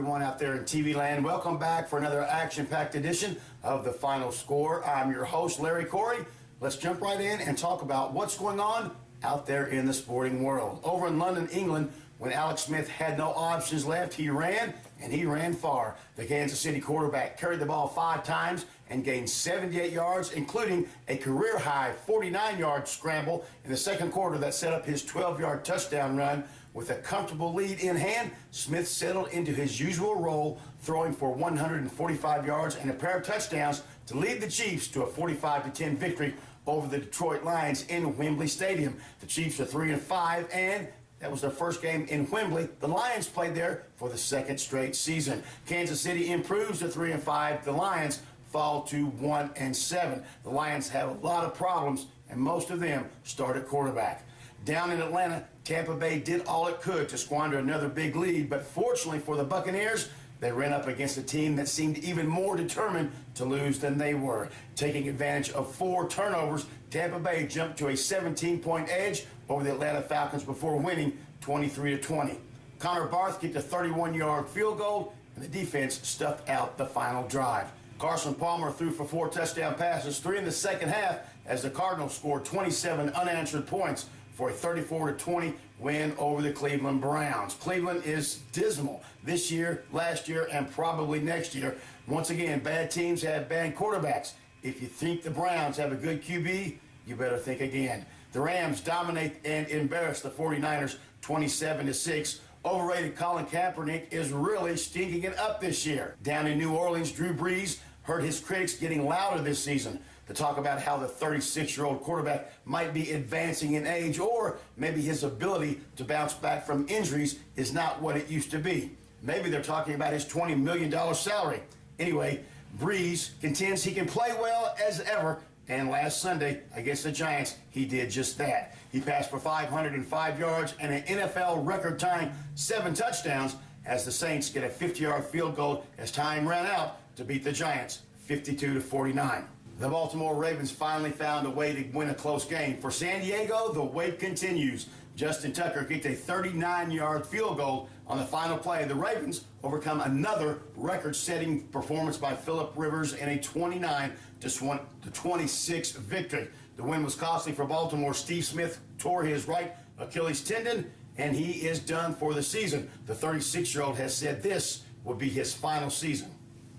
everyone out there in TV land. Welcome back for another action-packed edition of The Final Score. I'm your host, Larry Corey. Let's jump right in and talk about what's going on out there in the sporting world. Over in London, England, when Alex Smith had no options left, he ran, and he ran far. The Kansas City quarterback carried the ball 5 times and gained 78 yards, including a career-high 49-yard scramble in the second quarter that set up his 12-yard touchdown run. With a comfortable lead in hand, Smith settled into his usual role, throwing for 145 yards and a pair of touchdowns to lead the Chiefs to a 45-10 victory over the Detroit Lions in Wembley Stadium. The Chiefs are 3-5, and that was their first game in Wembley. The Lions played there for the second straight season. Kansas City improves to 3-5. The Lions fall to 1-7. The Lions have a lot of problems, and most of them start at quarterback. Down in Atlanta, Tampa Bay did all it could to squander another big lead, but fortunately for the Buccaneers, they ran up against a team that seemed even more determined to lose than they were. Taking advantage of 4 turnovers, Tampa Bay jumped to a 17-point edge over the Atlanta Falcons before winning 23-20. Connor Barth kicked a 31-yard field goal, and the defense stuffed out the final drive. Carson Palmer threw for 4 touchdown passes, 3 in the second half, as the Cardinals scored 27 unanswered points for a 34-20 win over the Cleveland Browns. Cleveland is dismal this year, last year, and probably next year. Once again, bad teams have bad quarterbacks. If you think the Browns have a good QB, you better think again. The Rams dominate and embarrass the 49ers 27-6. Overrated Colin Kaepernick is really stinking it up this year. Down in New Orleans, Drew Brees heard his critics getting louder this season to talk about how the 36-year-old quarterback might be advancing in age, or maybe his ability to bounce back from injuries is not what it used to be. Maybe they're talking about his $20 million salary. Anyway, Brees contends he can play well as ever, and last Sunday against the Giants, he did just that. He passed for 505 yards and an NFL record-tying 7 touchdowns as the Saints get a 50-yard field goal as time ran out to beat the Giants 52-49. The Baltimore Ravens finally found a way to win a close game. For San Diego, the wait continues. Justin Tucker kicked a 39-yard field goal on the final play. The Ravens overcome another record-setting performance by Phillip Rivers in a 29-26 victory. The win was costly for Baltimore. Steve Smith tore his right Achilles tendon, and he is done for the season. The 36-year-old has said this will be his final season.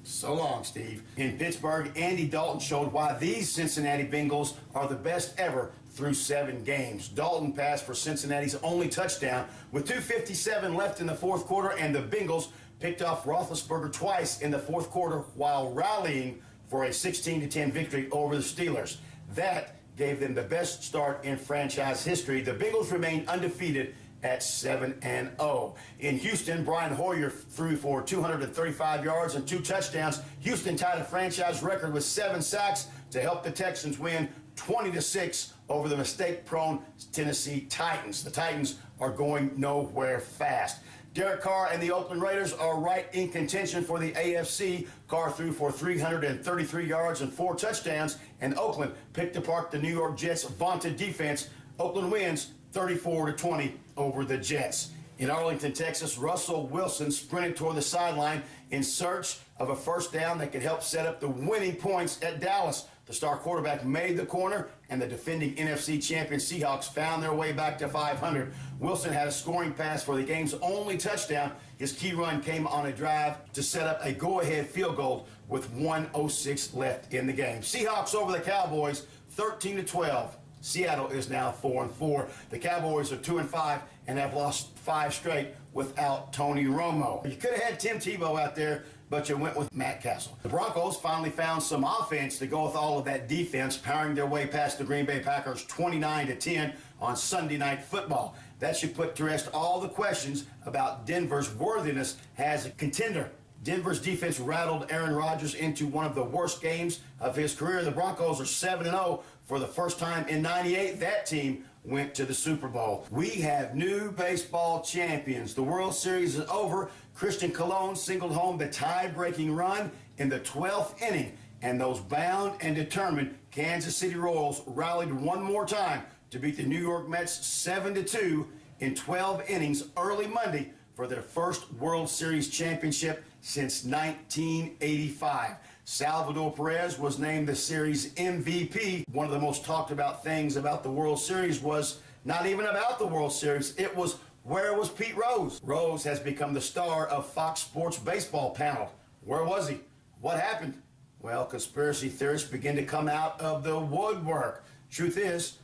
So long, Steve. In Pittsburgh, Andy Dalton showed why these Cincinnati Bengals are the best ever through 7 games. Dalton passed for Cincinnati's only touchdown with 2:57 left in the fourth quarter, and the Bengals picked off Roethlisberger twice in the fourth quarter while rallying for a 16-10 victory over the Steelers. That gave them the best start in franchise history. The Bengals remain undefeated at 7-0. In Houston, Brian Hoyer threw for 235 yards and 2 touchdowns. Houston tied a franchise record with 7 sacks to help the Texans win 20-6 over the mistake-prone Tennessee Titans. The Titans are going nowhere fast. Derek Carr and the Oakland Raiders are right in contention for the AFC. Carr threw for 333 yards and 4 touchdowns, and Oakland picked apart the New York Jets' vaunted defense. Oakland wins 34-20 over the Jets. In Arlington, Texas, Russell Wilson sprinted toward the sideline in search of a first down that could help set up the winning points at Dallas. The star quarterback made the corner, and the defending NFC champion Seahawks found their way back to 500. Wilson had a scoring pass for the game's only touchdown. His key run came on a drive to set up a go-ahead field goal with 1:06 left in the game. Seahawks over the Cowboys, 13-12. Seattle is now 4-4. The Cowboys are 2-5 and have lost 5 straight without Tony Romo. You could have had Tim Tebow out there, but you went with Matt Castle. The Broncos finally found some offense to go with all of that defense, powering their way past the Green Bay Packers 29-10 on Sunday Night Football. That should put to rest all the questions about Denver's worthiness as a contender. Denver's defense rattled Aaron Rodgers into one of the worst games of his career. The Broncos are 7-0 for the first time in '98. That team went to the Super Bowl. We have new baseball champions. The World Series is over. Christian Colon singled home the tie-breaking run in the 12th inning, and those bound and determined Kansas City Royals rallied one more time to beat the New York Mets 7-2 in 12 innings early Monday for their first World Series championship since 1985. Salvador Perez was named the series MVP. One of the most talked about things about the World Series was not even about the World Series. It was, where was Pete Rose? Rose has become the star of Fox Sports baseball panel. Where was he? What happened? Well, conspiracy theorists begin to come out of the woodwork. Truth is,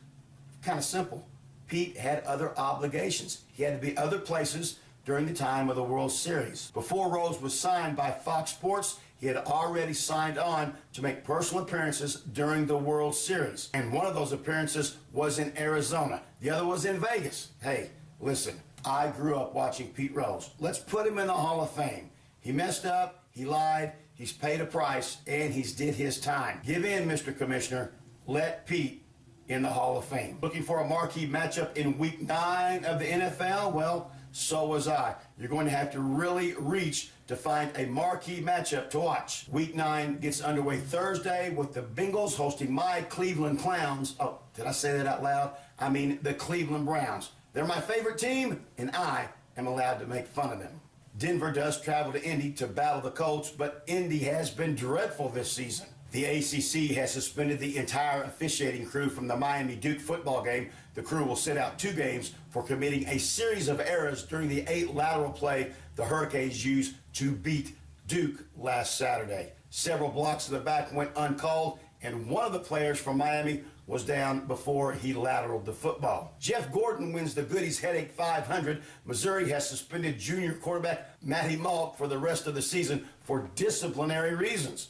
kind of simple. Pete had other obligations. He had to be other places during the time of the World Series. Before Rose was signed by Fox Sports, he had already signed on to make personal appearances during the World Series. And one of those appearances was in Arizona. The other was in Vegas. Hey, listen, I grew up watching Pete Rose. Let's put him in the Hall of Fame. He messed up, he lied, he's paid a price, and he's did his time. Give in, Mr. Commissioner. Let Pete in the Hall of Fame. Looking for a marquee matchup in Week 9 of the NFL? Well, so was I. You're going to have to really reach to find a marquee matchup to watch. Week 9 gets underway Thursday with the Bengals hosting my Cleveland Clowns. Oh, did I say that out loud? I mean the Cleveland Browns. They're my favorite team, and I am allowed to make fun of them. Denver does travel to Indy to battle the Colts, but Indy has been dreadful this season. The ACC has suspended the entire officiating crew from the Miami-Duke football game. The crew will sit out 2 games for committing a series of errors during the 8 lateral play the Hurricanes used to beat Duke last Saturday. Several blocks to the back went uncalled, and one of the players from Miami was down before he lateraled the football. Jeff Gordon wins the Goodies Headache 500. Missouri has suspended junior quarterback Matty Malk for the rest of the season for disciplinary reasons.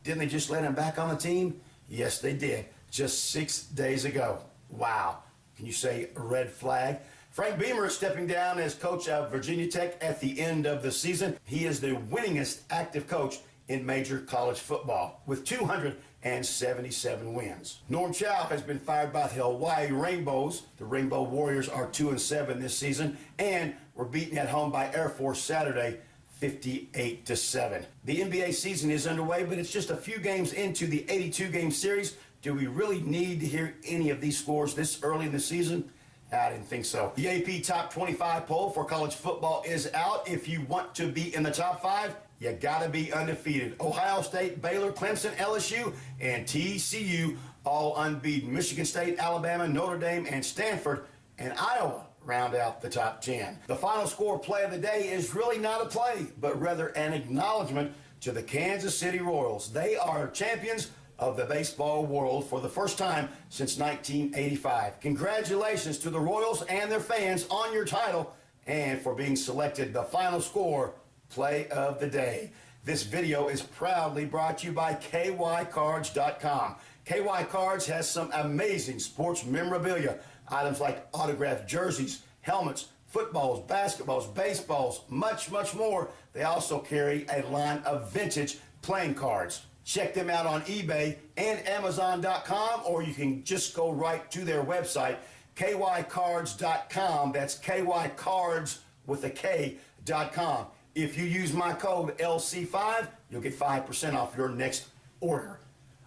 Didn't they just let him back on the team? Yes, they did, just 6 days ago. Wow. Can you say red flag? Frank Beamer is stepping down as coach of Virginia Tech at the end of the season. He is the winningest active coach in major college football with 277 wins. Norm Chow has been fired by the Hawaii Rainbows. The Rainbow Warriors are 2-7 this season and were beaten at home by Air Force Saturday 58-7. The NBA season is underway, but it's just a few games into the 82-game series. Do we really need to hear any of these scores this early in the season? I didn't think so. The AP Top 25 poll for college football is out. If you want to be in the top 5, you gotta be undefeated. Ohio State, Baylor, Clemson, LSU, and TCU all unbeaten. Michigan State, Alabama, Notre Dame, and Stanford, and Iowa round out the top 10. The final score play of the day is really not a play, but rather an acknowledgement to the Kansas City Royals. They are champions of the baseball world for the first time since 1985. Congratulations to the Royals and their fans on your title and for being selected the final score play of the day. This video is proudly brought to you by KYCards.com. KY Cards has some amazing sports memorabilia. Items like autographed jerseys, helmets, footballs, basketballs, baseballs, much, much more. They also carry a line of vintage playing cards. Check them out on eBay and Amazon.com, or you can just go right to their website, KYCards.com. That's KYCards with a K.com. If you use my code LC5, you'll get 5% off your next order.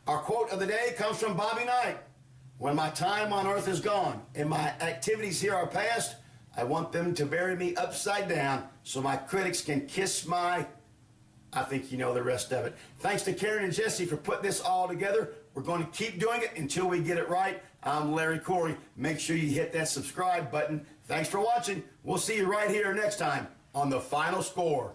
Our quote of the day comes from Bobby Knight. When my time on earth is gone and my activities here are past, I want them to bury me upside down so my critics can kiss my... I think you know the rest of it. Thanks to Karen and Jesse for putting this all together. We're going to keep doing it until we get it right. I'm Larry Corey. Make sure you hit that subscribe button. Thanks for watching. We'll see you right here next time on The Final Score.